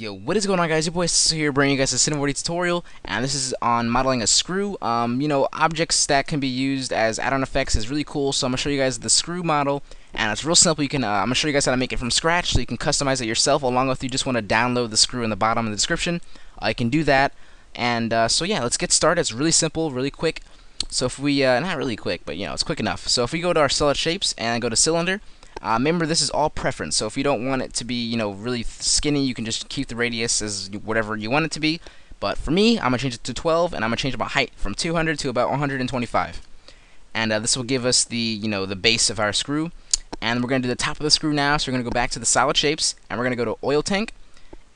Yo, what is going on, guys? Your boy Sis here, bringing you guys a Cinema tutorial, and this is on modeling a screw. Objects that can be used as add-on effects is really cool. So I'm gonna show you guys the screw model, and it's real simple. You can I'm gonna show you guys how to make it from scratch, so you can customize it yourself. Along with, you just want to download the screw in the bottom of the description. You can do that, and so yeah, let's get started. It's really simple, really quick. So if we not really quick, but it's quick enough. So if we go to our solid shapes and go to cylinder. Remember, this is all preference, so if you don't want it to be, really skinny, you can just keep the radius as whatever you want it to be. But for me, I'm going to change it to 12, and I'm going to change my height from 200 to about 125. And this will give us the, the base of our screw. And we're going to do the top of the screw now, so we're going to go back to the solid shapes, and we're going to go to oil tank.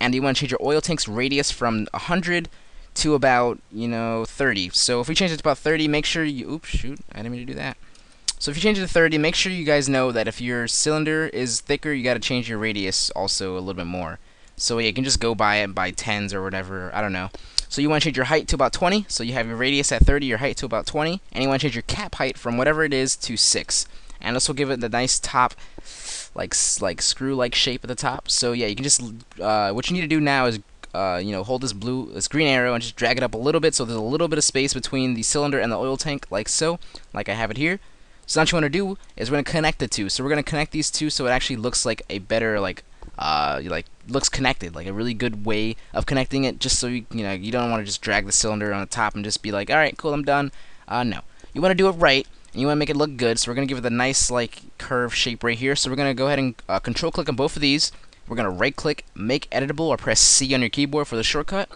And you want to change your oil tank's radius from 100 to about, 30. So if we change it to about 30, make sure you, oops, shoot, I didn't mean to do that. So if you change it to 30, make sure you guys know that if your cylinder is thicker, you got to change your radius also a little bit more. So yeah, you can just go by it by tens or whatever, I don't know. So you want to change your height to about 20, so you have your radius at 30, your height to about 20, and you want to change your cap height from whatever it is to 6. And this will give it the nice top, like screw-like shape at the top. So yeah, you can just, what you need to do now is, hold this green arrow and just drag it up a little bit, so there's a little bit of space between the cylinder and the oil tank, like so, like I have it here. So now what you want to do is we're going to connect the two. So we're going to connect these two so it actually looks like a better, looks connected, like a really good way of connecting it, just so you don't want to just drag the cylinder on the top and just be like, alright, cool, I'm done. No. You want to do it right, and you want to make it look good, so we're going to give it a nice, curve shape right here. So we're going to go ahead and control-click on both of these. We're going to right-click, make editable, or press C on your keyboard for the shortcut.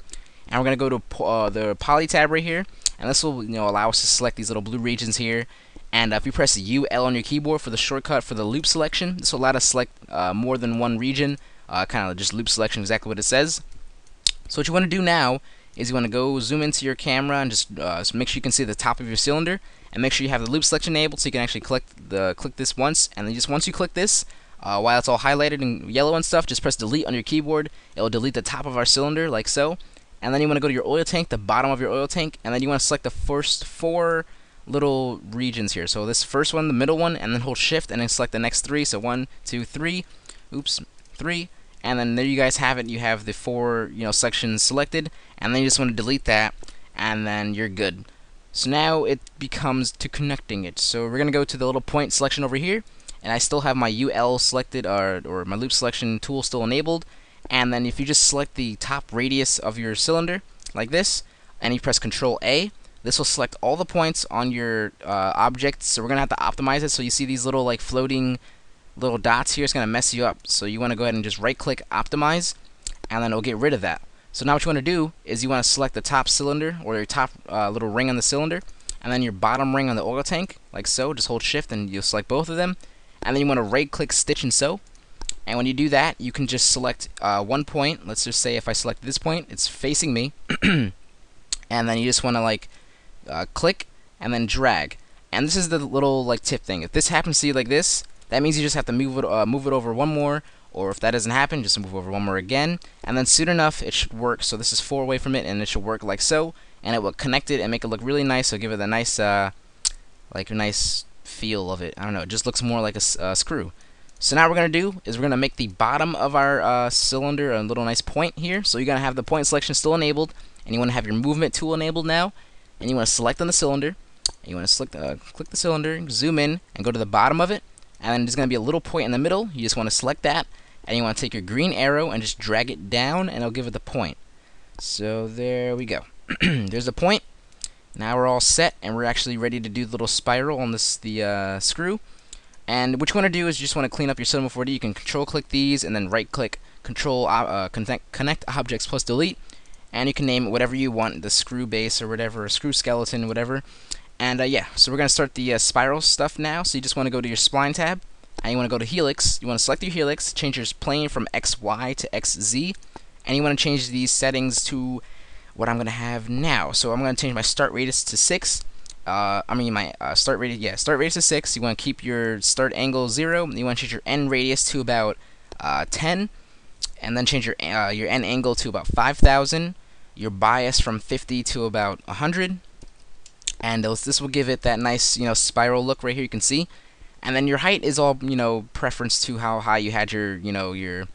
And we're going to go to the poly tab right here, and this will, allow us to select these little blue regions here. And if you press UL on your keyboard for the shortcut for the loop selection, this will allow us to select more than one region, kind of just loop selection, exactly what it says. So what you want to do now is you want to go zoom into your camera and just make sure you can see the top of your cylinder, and make sure you have the loop selection enabled so you can actually click this once, and then just once you click this, while it's all highlighted in yellow and stuff, just press delete on your keyboard. It will delete the top of our cylinder like so, and then you want to go to your oil tank, the bottom of your oil tank, and then you want to select the first 4 little regions here. So this first one, the middle one, and then hold shift and then select the next 3. So 1, 2, 3, oops, 3, and then there you guys have it. You have the 4 sections selected, and then you just want to delete that, and then you're good. So now it becomes to connecting it. So we're gonna go to the little point selection over here, and I still have my UL selected, or my loop selection tool still enabled. And then if you just select the top radius of your cylinder like this, and you press Control A, this will select all the points on your object. So we're gonna have to optimize it. So you see these little floating little dots here. It's gonna mess you up. So you want to go ahead and just right-click Optimize, and then it'll get rid of that. So now what you want to do is you want to select the top cylinder, or your top little ring on the cylinder, and then your bottom ring on the oil tank, like so. Just hold Shift and you'll select both of them, and then you want to right-click Stitch and Sew. And when you do that, you can just select one point. Let's just say if I select this point, it's facing me, and then you just want to click and then drag. And this is the little tip thing. If this happens to you like this, that means you just have to move it over one more, or if that doesn't happen, just move over one more again, and then soon enough it should work. So this is 4 away from it, and it should work like so, and it will connect it and make it look really nice. So give it a nice a nice feel of it. I don't know, it just looks more like a screw. So now what we're gonna do is we're gonna make the bottom of our cylinder a little nice point here. So you're gonna have the point selection still enabled, and you want to have your movement tool enabled now. And you want to select on the cylinder, and you want to select, click the cylinder, zoom in, and go to the bottom of it, and then there's going to be a little point in the middle. You just want to select that, and you want to take your green arrow and just drag it down, and it'll give it the point. So there we go. There's the point. Now we're all set, and we're actually ready to do the little spiral on the screw. And what you want to do is you just want to clean up your Cinema 4D. You can control-click these, and then right-click, Control Connect Objects plus Delete. And you can name it whatever you want, the screw base or whatever, or screw skeleton, whatever. And yeah, so we're going to start the spiral stuff now. So you just want to go to your spline tab, and you want to go to helix. You want to select your helix, change your plane from XY to XZ, and you want to change these settings to what I'm going to have now. So I'm going to change my start radius to 6. My start radius to 6. You want to keep your start angle 0. You want to change your end radius to about 10. And then change your end angle to about 5,000, your bias from 50 to about 100, and this will give it that nice spiral look right here. You can see, and then your height is all preference to how high you had your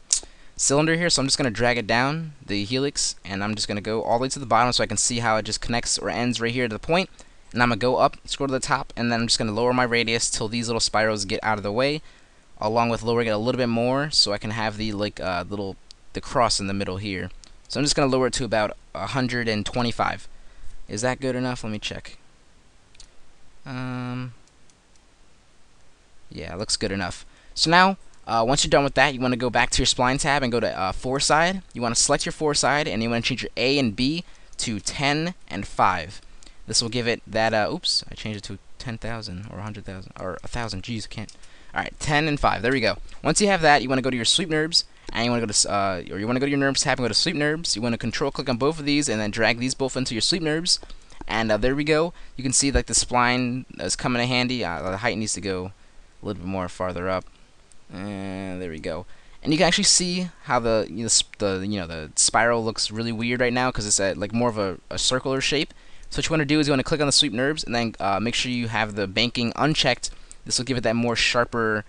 cylinder here, so I'm just going to drag it down, the helix, and I'm just going to go all the way to the bottom so I can see how it just connects or ends right here to the point. And I'm going to go up, scroll to the top, and then I'm just going to lower my radius till these little spirals get out of the way, along with lowering it a little bit more so I can have the the cross in the middle here. So I'm just going to lower it to about 125. Is that good enough? Let me check. Yeah, it looks good enough. So now, once you're done with that, you want to go back to your spline tab and go to foreside. You want to select your foreside, and you want to change your A and B to 10 and 5. This will give it that, oops, I changed it to 10,000 or 100,000 or 1,000. Jeez, I can't. Alright, 10 and 5. There we go. Once you have that, you want to go to your sweep NURBS, and you want to go to, or you want to go to your NURBS tab and go to sweep NURBS. You want to control click on both of these and then drag these both into your sweep NURBS. And there we go. You can see like the spline is coming in handy. The height needs to go a little bit more farther up. And there we go. And you can actually see how the the spiral looks really weird right now because it's at like more of a circular shape. So what you want to do is you want to click on the sweep NURBS and then make sure you have the banking unchecked. This will give it that more sharper,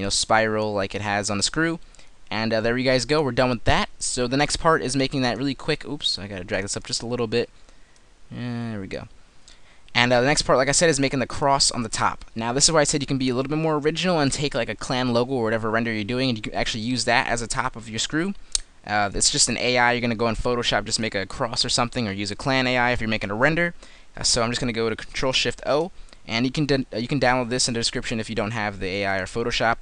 spiral like it has on the screw. And there you guys go. We're done with that. So the next part is making that really quick. Oops, I gotta drag this up just a little bit. There we go. And the next part, like I said, is making the cross on the top. Now this is where I said you can be a little bit more original and take like a clan logo or whatever render you're doing, and you can actually use that as a top of your screw. It's just an AI. You're gonna go in Photoshop, just make a cross or something, or use a clan AI if you're making a render. So I'm just gonna go to Control-Shift-O, and you can download this in the description if you don't have the AI or Photoshop.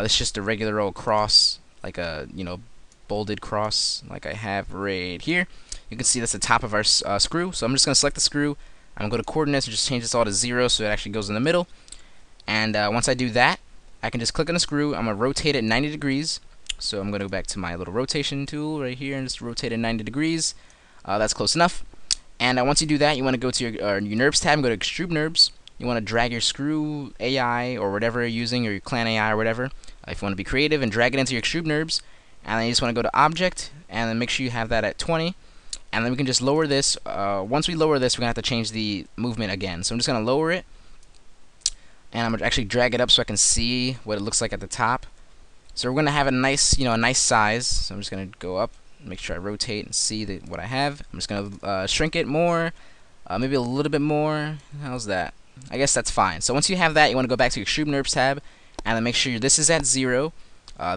This is just a regular old cross, like a bolded cross, like I have right here. You can see that's the top of our screw. So I'm just gonna select the screw. I'm gonna go to coordinates and just change this all to 0 so it actually goes in the middle. And once I do that, I can just click on the screw. I'm gonna rotate it 90 degrees. So I'm gonna go back to my little rotation tool right here and just rotate it 90 degrees. That's close enough. And once you do that, you want to go to your NURBS tab and go to Extrude NURBS. You want to drag your screw AI or whatever you're using, or your clan AI or whatever, if you want to be creative, and drag it into your Extrude NURBS. And then you just want to go to Object, and then make sure you have that at 20. And then we can just lower this. Once we lower this, we're going to have to change the movement again. So I'm just going to lower it. And I'm going to actually drag it up so I can see what it looks like at the top. So we're going to have a nice, a nice size. So I'm just going to go up, make sure I rotate and see what I have. I'm just going to shrink it more, maybe a little bit more. How's that? I guess that's fine. So once you have that, you want to go back to your Extrude NURBS tab, and then make sure this is at 0.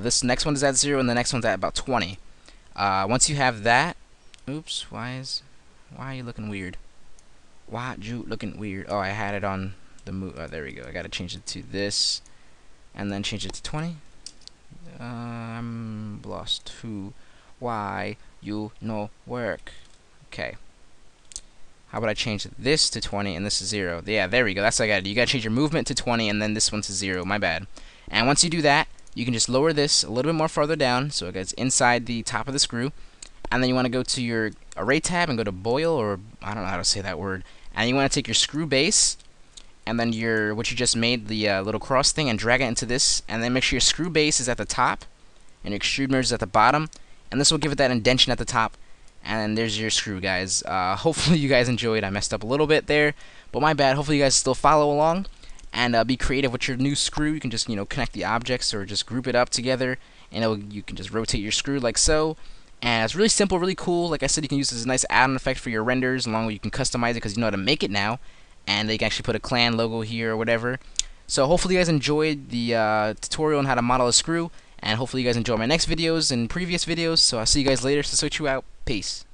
This next one is at 0, and the next one's at about 20. Once you have that, oops, why are you looking weird? Why you looking weird? Oh, I had it on the move. There we go. I gotta change it to this, and then change it to 20. I'm lost too. Why you no work? Okay. How about I change this to 20 and this is 0? Yeah, there we go. That's what I got to do. You got to change your movement to 20 and then this one to 0. My bad. And once you do that, you can just lower this a little bit more farther down so it gets inside the top of the screw. And then you want to go to your Array tab and go to Boil, or I don't know how to say that word. And you want to take your screw base and then what you just made, the little cross thing, and drag it into this. And then make sure your screw base is at the top and your Extrude NURBS is at the bottom. And this will give it that indentation at the top. And there's your screw, guys. Hopefully you guys enjoyed. I messed up a little bit there, but my bad. Hopefully you guys still follow along and be creative with your new screw. You can just connect the objects or just group it up together, and you can just rotate your screw like so. And it's really simple, really cool. Like I said, you can use this as a nice add-on effect for your renders, along with you can customize it because you know how to make it now. And you can actually put a clan logo here or whatever. So hopefully you guys enjoyed the tutorial on how to model a screw. And hopefully you guys enjoy my next videos and previous videos. So I'll see you guys later. So switch you out. Peace.